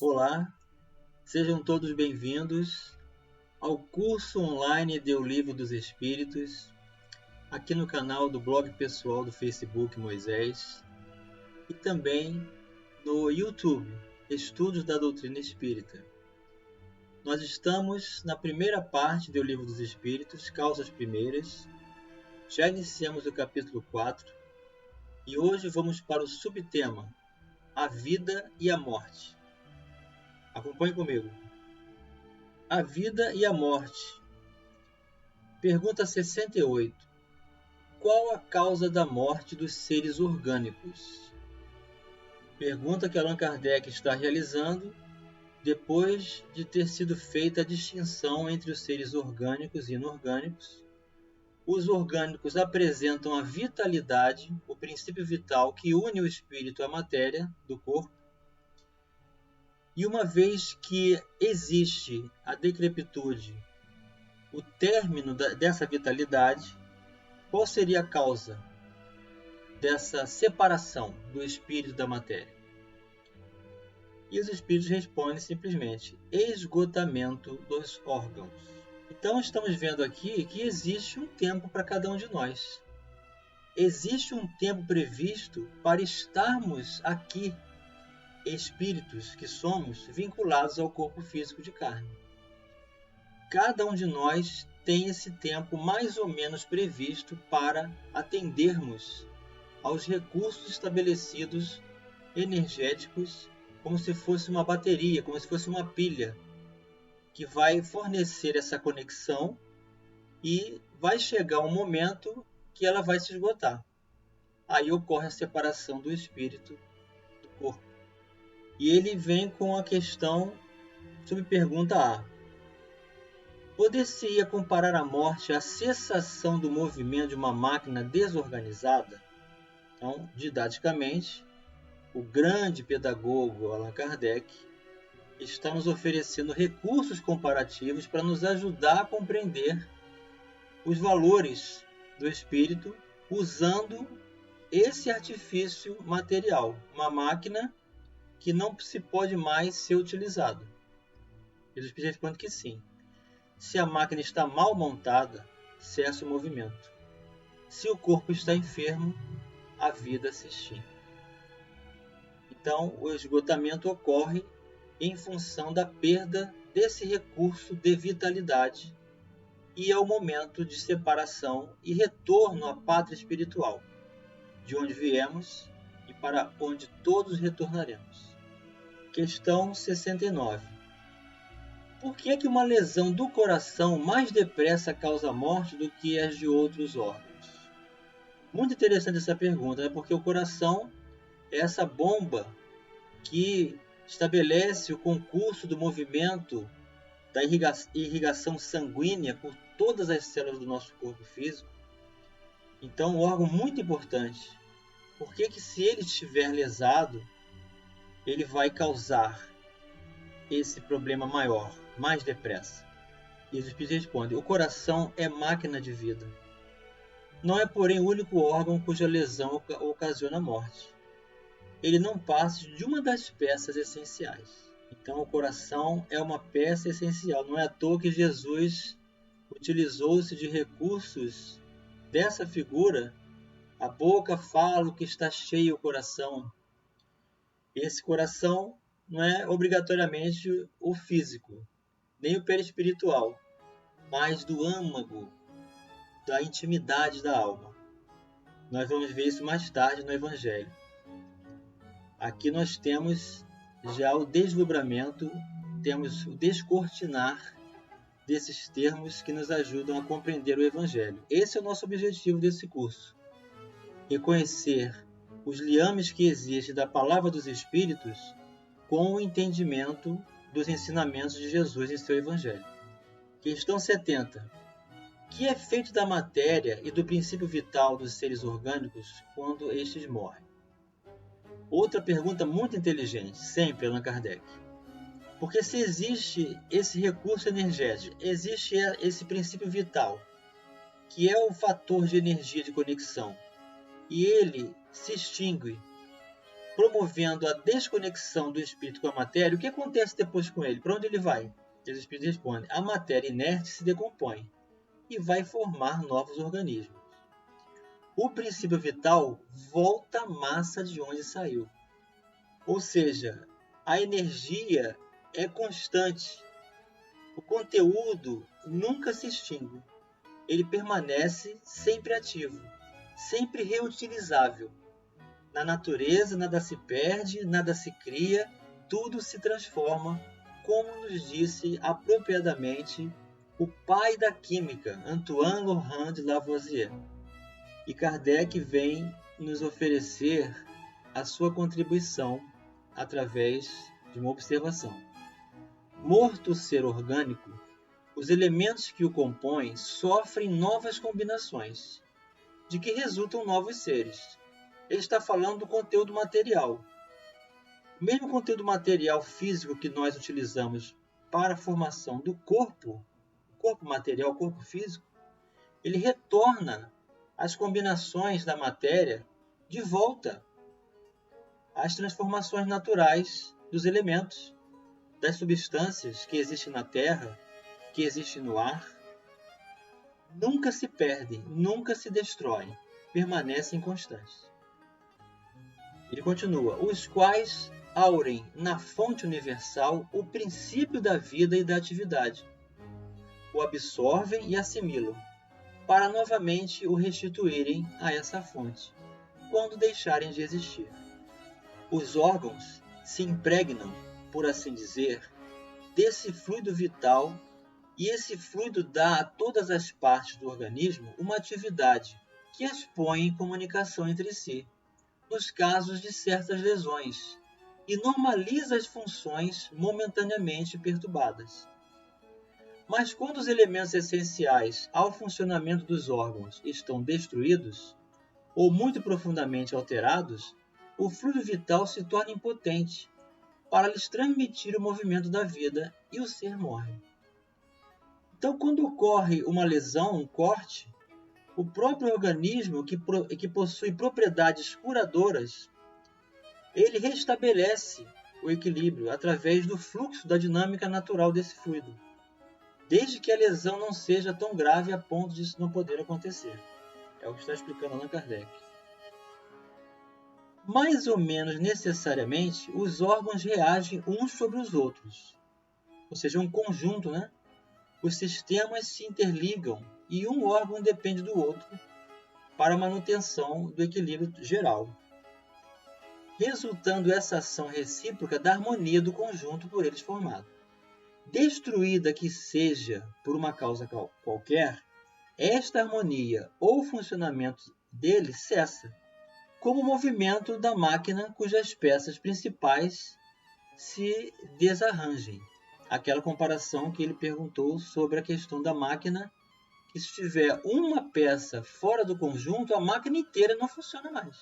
Olá, sejam todos bem-vindos ao curso online de O Livro dos Espíritos, aqui no canal do blog pessoal do Facebook Moisés e também no YouTube, Estudos da Doutrina Espírita. Nós estamos na primeira parte do Livro dos Espíritos, Causas Primeiras. Já iniciamos o capítulo 4 e hoje vamos para o subtema A Vida e a Morte. Acompanhe comigo. A vida e a morte. Pergunta 68. Qual a causa da morte dos seres orgânicos? Pergunta que Allan Kardec está realizando depois de ter sido feita a distinção entre os seres orgânicos e inorgânicos. Os orgânicos apresentam a vitalidade, o princípio vital que une o espírito à matéria do corpo. E uma vez que existe a decrepitude, o término dessa vitalidade, qual seria a causa dessa separação do espírito da matéria? E os espíritos respondem simplesmente: esgotamento dos órgãos. Então estamos vendo aqui que existe um tempo para cada um de nós. Existe um tempo previsto para estarmos aqui, espíritos que somos vinculados ao corpo físico de carne. Cada um de nós tem esse tempo mais ou menos previsto para atendermos aos recursos estabelecidos energéticos, como se fosse uma bateria, como se fosse uma pilha, que vai fornecer essa conexão e vai chegar um momento que ela vai se esgotar. Aí ocorre a separação do espírito do corpo. E ele vem com a questão sob pergunta A. Poder-se-ia comparar a morte à cessação do movimento de uma máquina desorganizada? Então, didaticamente, o grande pedagogo Allan Kardec está nos oferecendo recursos comparativos para nos ajudar a compreender os valores do espírito usando esse artifício material, uma máquina que não se pode mais ser utilizado. E os espíritos respondem que sim. Se a máquina está mal montada, cessa o movimento. Se o corpo está enfermo, a vida se extingue. Então, o esgotamento ocorre em função da perda desse recurso de vitalidade e é o momento de separação e retorno à pátria espiritual, de onde viemos e para onde todos retornaremos. Questão 69. Por que uma lesão do coração mais depressa causa morte do que as de outros órgãos? Muito interessante essa pergunta, né? Porque o coração é essa bomba que estabelece o concurso do movimento da irrigação sanguínea por todas as células do nosso corpo físico. Então, um órgão muito importante. Por que se ele estiver lesado, ele vai causar esse problema maior, mais depressa? E os espíritos respondem: o coração é máquina de vida. Não é, porém, o único órgão cuja lesão ocasiona a morte. Ele não passa de uma das peças essenciais. Então, o coração é uma peça essencial. Não é à toa que Jesus utilizou-se de recursos dessa figura. A boca fala o que está cheio o coração. Esse coração não é obrigatoriamente o físico, nem o perispiritual, mas do âmago, da intimidade da alma. Nós vamos ver isso mais tarde no Evangelho. Aqui nós temos já o desdobramento, temos o descortinar desses termos que nos ajudam a compreender o Evangelho. Esse é o nosso objetivo desse curso. Reconhecer os liames que existem da Palavra dos Espíritos com o entendimento dos ensinamentos de Jesus em seu Evangelho. Questão 70. Que é feito da matéria e do princípio vital dos seres orgânicos quando estes morrem? Outra pergunta muito inteligente, sempre Allan Kardec. Porque se existe esse recurso energético, existe esse princípio vital, que é o fator de energia de conexão, e ele se extingue promovendo a desconexão do espírito com a matéria, o que acontece depois com ele? Para onde ele vai? Os espíritos respondem: a matéria inerte se decompõe e vai formar novos organismos. O princípio vital volta à massa de onde saiu. Ou seja, a energia é constante. O conteúdo nunca se extingue. Ele permanece sempre ativo, sempre reutilizável. Na natureza, nada se perde, nada se cria, tudo se transforma, como nos disse apropriadamente o pai da química, Antoine Laurent de Lavoisier. E Kardec vem nos oferecer a sua contribuição através de uma observação. Morto o ser orgânico, os elementos que o compõem sofrem novas combinações, de que resultam novos seres. Ele está falando do conteúdo material. O mesmo conteúdo material físico que nós utilizamos para a formação do corpo, o corpo material, o corpo físico, ele retorna as combinações da matéria de volta às transformações naturais dos elementos, das substâncias que existem na terra, que existem no ar. Nunca se perdem, nunca se destroem, permanecem constantes. Ele continua: os quais aurem na fonte universal o princípio da vida e da atividade, o absorvem e assimilam, para novamente o restituírem a essa fonte, quando deixarem de existir. Os órgãos se impregnam, por assim dizer, desse fluido vital, e esse fluido dá a todas as partes do organismo uma atividade que as põe em comunicação entre si, nos casos de certas lesões, e normaliza as funções momentaneamente perturbadas. Mas quando os elementos essenciais ao funcionamento dos órgãos estão destruídos, ou muito profundamente alterados, o fluido vital se torna impotente para lhes transmitir o movimento da vida e o ser morre. Então, quando ocorre uma lesão, um corte, o próprio organismo que possui propriedades curadoras, ele restabelece o equilíbrio através do fluxo da dinâmica natural desse fluido, desde que a lesão não seja tão grave a ponto de isso não poder acontecer. É o que está explicando Allan Kardec. Mais ou menos necessariamente, os órgãos reagem uns sobre os outros, ou seja, um conjunto, né? Os sistemas se interligam e um órgão depende do outro para a manutenção do equilíbrio geral, resultando essa ação recíproca da harmonia do conjunto por eles formado. Destruída que seja por uma causa qualquer, esta harmonia ou funcionamento dele cessa, como o movimento da máquina cujas peças principais se desarranjem. Aquela comparação que ele perguntou sobre a questão da máquina, que se tiver uma peça fora do conjunto, a máquina inteira não funciona mais.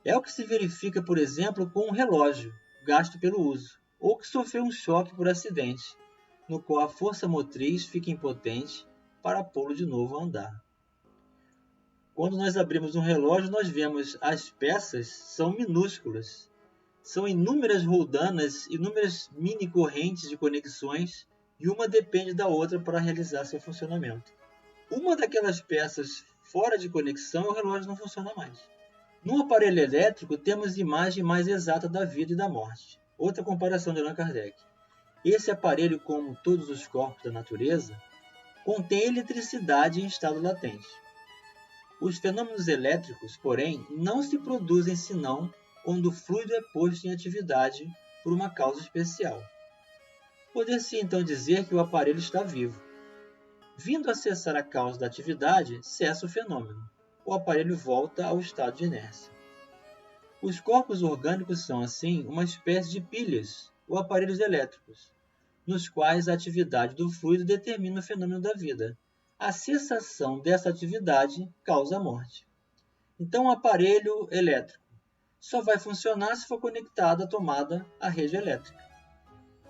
É o que se verifica, por exemplo, com um relógio gasto pelo uso, ou que sofreu um choque por acidente, no qual a força motriz fica impotente para pô-lo de novo a andar. Quando nós abrimos um relógio, nós vemos as peças são minúsculas. São inúmeras roldanas, inúmeras mini-correntes de conexões, e uma depende da outra para realizar seu funcionamento. Uma daquelas peças fora de conexão, o relógio não funciona mais. No aparelho elétrico, temos imagem mais exata da vida e da morte. Outra comparação de Allan Kardec. Esse aparelho, como todos os corpos da natureza, contém eletricidade em estado latente. Os fenômenos elétricos, porém, não se produzem senão quando o fluido é posto em atividade por uma causa especial. Poder-se então dizer que o aparelho está vivo. Vindo a cessar a causa da atividade, cessa o fenômeno. O aparelho volta ao estado de inércia. Os corpos orgânicos são, assim, uma espécie de pilhas ou aparelhos elétricos, nos quais a atividade do fluido determina o fenômeno da vida. A cessação dessa atividade causa a morte. Então, o aparelho elétrico só vai funcionar se for conectado à tomada à rede elétrica.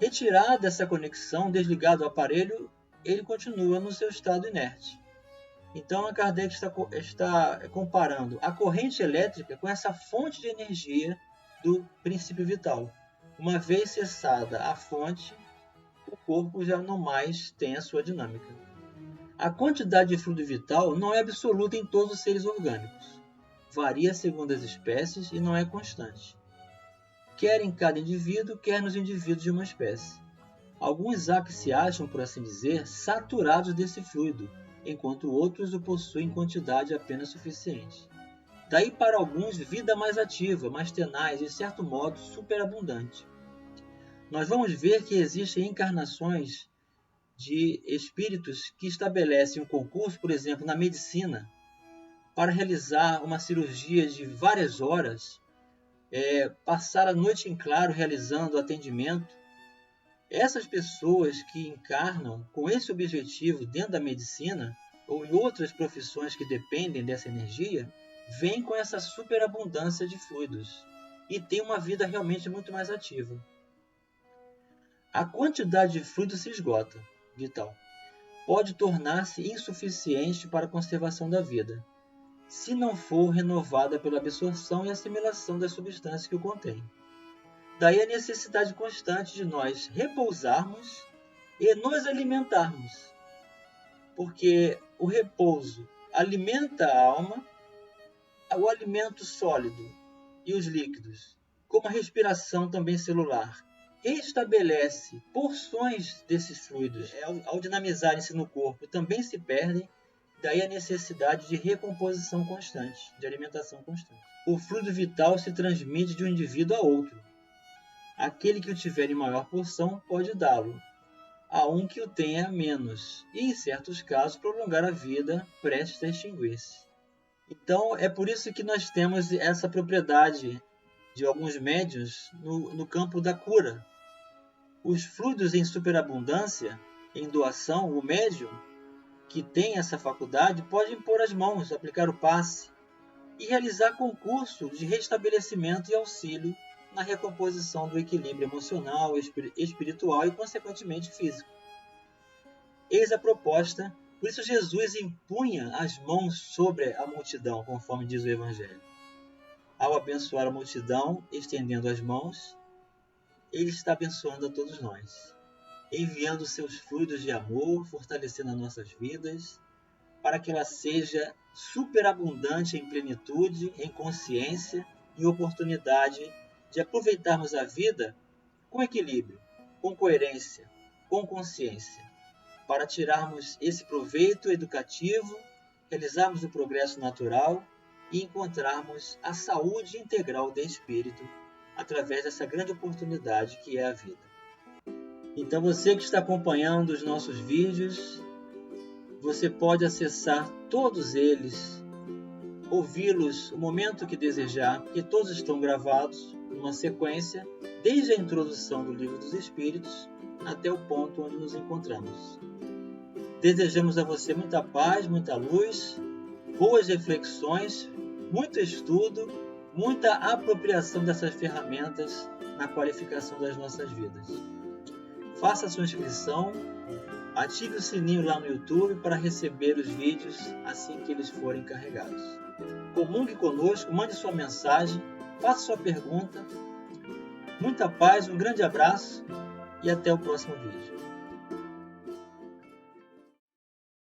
Retirada essa conexão, desligado o aparelho, ele continua no seu estado inerte. Então, a Kardec está comparando a corrente elétrica com essa fonte de energia do princípio vital. Uma vez cessada a fonte, o corpo já não mais tem a sua dinâmica. A quantidade de fluido vital não é absoluta em todos os seres orgânicos. Varia segundo as espécies e não é constante. Quer em cada indivíduo, quer nos indivíduos de uma espécie. Alguns há que se acham, por assim dizer, saturados desse fluido, enquanto outros o possuem em quantidade apenas suficiente. Daí para alguns, vida mais ativa, mais tenaz e, de certo modo, superabundante. Nós vamos ver que existem encarnações de espíritos que estabelecem um concurso, por exemplo, na medicina, para realizar uma cirurgia de várias horas, passar a noite em claro realizando atendimento. Essas pessoas que encarnam com esse objetivo dentro da medicina ou em outras profissões que dependem dessa energia, vêm com essa superabundância de fluidos e têm uma vida realmente muito mais ativa. A quantidade de fluido se esgota, vital. Pode tornar-se insuficiente para a conservação da vida, se não for renovada pela absorção e assimilação das substâncias que o contêm. Daí a necessidade constante de nós repousarmos e nos alimentarmos, porque o repouso alimenta a alma, o alimento sólido e os líquidos, como a respiração também celular, restabelece porções desses fluidos. Ao dinamizarem-se no corpo, também se perdem, daí a necessidade de recomposição constante, de alimentação constante. O fluido vital se transmite de um indivíduo a outro. Aquele que o tiver em maior porção pode dá-lo a um que o tenha menos, e em certos casos prolongar a vida prestes a extinguir-se. Então é por isso que nós temos essa propriedade de alguns médiuns no campo da cura. Os fluidos em superabundância, em doação, o médium que tem essa faculdade pode impor as mãos, aplicar o passe e realizar concurso de restabelecimento e auxílio na recomposição do equilíbrio emocional, espiritual e, consequentemente, físico. Eis a proposta, por isso Jesus impunha as mãos sobre a multidão, conforme diz o Evangelho. Ao abençoar a multidão, estendendo as mãos, ele está abençoando a todos nós, enviando seus fluidos de amor, fortalecendo as nossas vidas, para que ela seja superabundante em plenitude, em consciência e oportunidade de aproveitarmos a vida com equilíbrio, com coerência, com consciência, para tirarmos esse proveito educativo, realizarmos o progresso natural e encontrarmos a saúde integral do espírito através dessa grande oportunidade que é a vida. Então você que está acompanhando os nossos vídeos, você pode acessar todos eles, ouvi-los o momento que desejar, porque todos estão gravados numa sequência, desde a introdução do Livro dos Espíritos até o ponto onde nos encontramos. Desejamos a você muita paz, muita luz, boas reflexões, muito estudo, muita apropriação dessas ferramentas na qualificação das nossas vidas. Faça a sua inscrição, ative o sininho lá no YouTube para receber os vídeos assim que eles forem carregados. Comungue conosco, mande sua mensagem, faça sua pergunta. Muita paz, um grande abraço e até o próximo vídeo.